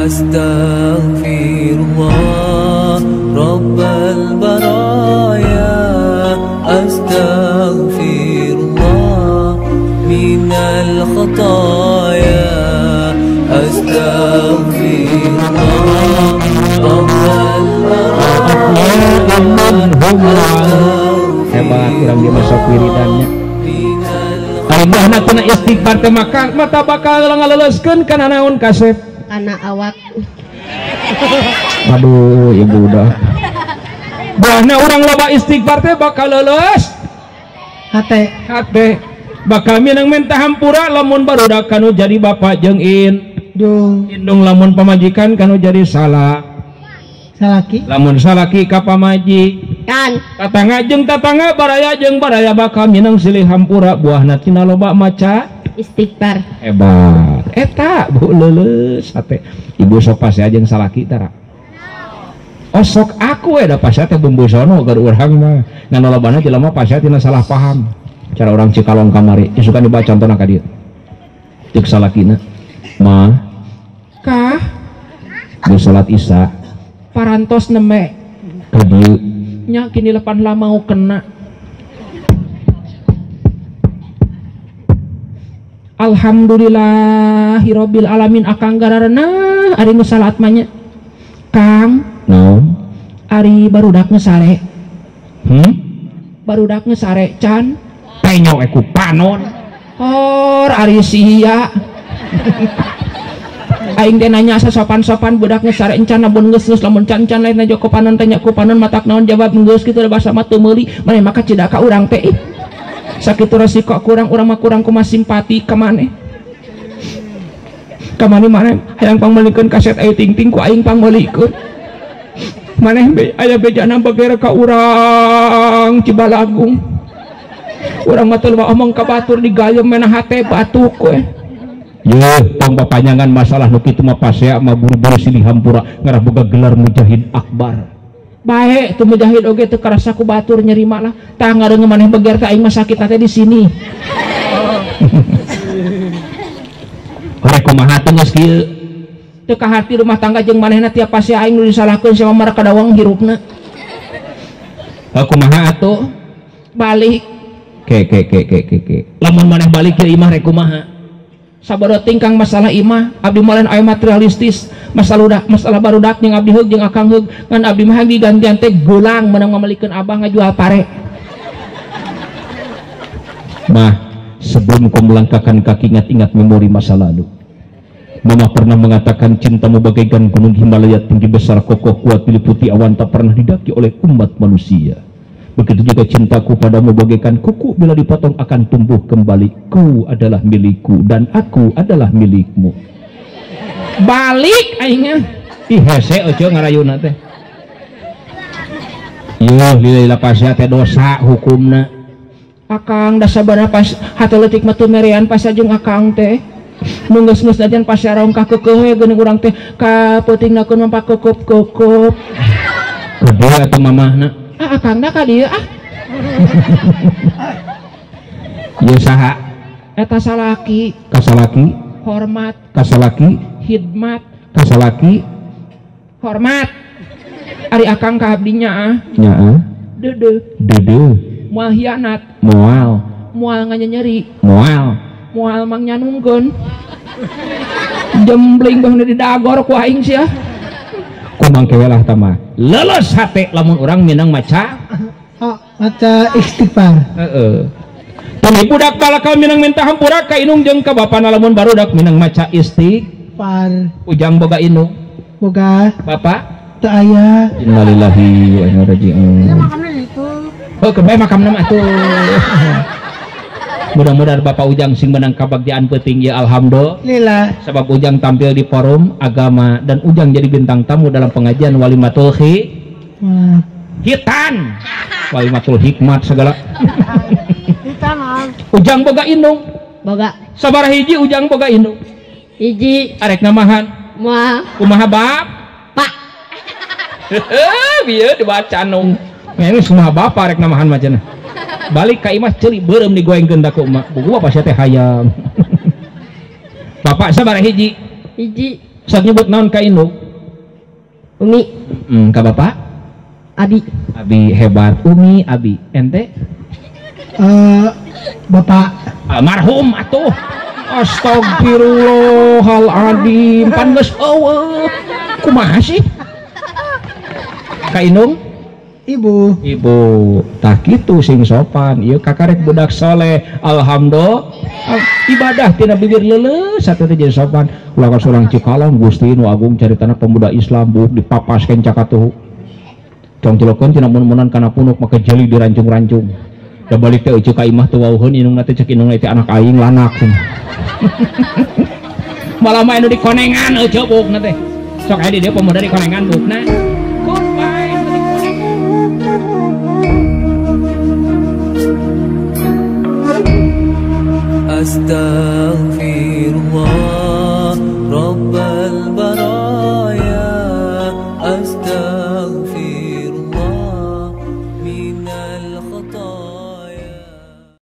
Astaghfirullah Rabbal baraya, Astaghfirullah minal khataya, Astaghfirullah Rabbal baraya. Hebat kurang dia masuk wiridannya. Aibahna kena istighfar teh mata bakal ngaleleskeun kana naon kasep? Kana awak. Aduh ibu udah. Bahna urang loba istighfar teh bakal leles. Hate bakal minang mentah hampura lamun barudak kanu jadi bapak jeung indung lamun pamajikan kanu jadi salaki lamun salaki ka pamaji Kan tatangga jeung tatangga baraya jeung baraya bakal minang silih hampura buahna tina loba maca istighfar. Hebat eta bu leuleus hate ibu sok pasea jeung salaki tara. Oh sok aku da pasea teh bumbu sono keur urang mah ngan lobana jelema pasea tina salah paham cara orang Cikalong kamari suka dibaca contohna ka dieu cek salakina mah kah bu salat isya parantos neme ka dieu nya kini lepan lah mau kena alhamdulillahirabbil alamin akang gararna ari nu salat mah nya Kang naon ari barudak ngesare barudak ngesare can penyo eku panon hor ari sia aing teh nanya sasopan-sopan budak ngesare encan lamun geus lamun can-can lain aja ku panon tanya ku panon matak naon jawab geus kitu basa mah teu meuli mane maka cedak ka urang teh sakitu resiko kurang urang mah kurang kumaha simpati ka maneh maneh hayang pangmeulikeun kaset ayu ting-ting ku aing pangmeulikeun maneh aya bejana bagere ka urang Cibalagung urang mah teu omong ka batur digayem menah hate batuk we ye tong papanjangan masalah nu kitu mah pasea mah buru-buru silih hampura ngarah boga gelar mujahid akbar bae tu mujahid oge teu karasa ku batur nyerima lah tah ngareungeun maneh beger ka aing mah sakit teh di sini rek kumaha teh geus kieu teu ka harti rumah tangga jeung manehna tiap pasea aing nu disalahkeun sama maraka dawang hirupna kumaha atuh balik ke lamun maneh balik ke imah rek kumaha sabada tingkang masalah imah abdi molen aya materialistis masalah barudak jeung abdi heug jeung akang heug ngan abdi mah digantian teh gulang meunang mamelikeun abah ngajual pare mah sebelum kau melangkahkan kaki ingat-ingat memori masa lalu. Mama pernah mengatakan cintamu bagaikan gunung Himalaya tinggi besar kokoh kuat diliputi awan tak pernah didaki oleh umat manusia. Begitu juga cintaku padamu bagaikan kuku bila dipotong akan tumbuh kembali. Kau adalah milikku dan aku adalah milikmu. Balik aingnya. Ih hese ojo ngarayuna teh. Yuh lila pasya teh dosa hukumna. Akang da sabaraha pas hateuletik mah teu merean pas jeung akang teh. Nu geus-geus dajan pas araung ka keukeuh geuning urang teh ka peutingnakeun mah pakeukup-kukup. Gede atuh mamahna. Akang da ka dieu ah. Ieu saha? Eta salaki. Kasalaki. Hormat. Kasalaki. Hidmat. Kasalaki. Hormat. Ari akang ka abdinya ah. Nyaah. Dede. Moal hianat. Moal nganyeri. Moal mang nyanungkeun. Jembling bahna di dagor ku aing sia. Kumang kewelah tama. Leles hate lamun urang minang maca. Maca istighfar. Heeh. Tani budak balakal minang minta hampura ka inung jeung ka bapana lamun barudak minang maca istighfar. Ujang boga inung. Boga. Bapak? Teu aya. Innalillahi wa inna ilaihi raji'un. Oh kebay makam nama tuh. Mudah-mudahan Bapak Ujang sing menang kabagtian penting ya alhamdulillah. Sebab Ujang tampil di forum agama dan Ujang jadi bintang tamu dalam pengajian walimatul hitan, walimatul hikmat segala. Ujang boga indung. Boga. Sabaraha hiji Ujang boga indung? Hiji. Arek namahan. Moal. Kumaha bab? Pak. Bieu dibaca nung. Ini semua bapak rek namahan macana. Balik ka imah ceuli beureum digoengkeun da ku emak. Buku apa sia teh hayang. Bapak sabaraha hiji? Hiji. Sok nyebut naon ka induk? Umi. Ka bapak? Abi. Abi hebat. Umi, Abi. Ente? Bapak. Almarhum atuh. Astagfirullahaladzim. Pan geus eueuh. Kumaha sih? Ka indung? Ibu. Ibu. Tah kitu sing sopan. Ieu kakarek budak soleh. Alhamdulillah. Ibadah tina bibir leuleus satu teh jadi sopan. Ulah ka surang Cikalong Gusti nu agung caritana pemuda Islam buuk dipapaskeun cakatuh. Cong cilokeun tina mun-munan kana punuk make jeli dirancung-rancung. Da balik teh euceuk ka imah teu wauheun inungna teh cek inungna teh anak aing lanak. Malah mah anu dikonengan euceuk buukna teh. Sok aya di dieu pemuda dikonengan buukna. Goodbye. أستغفر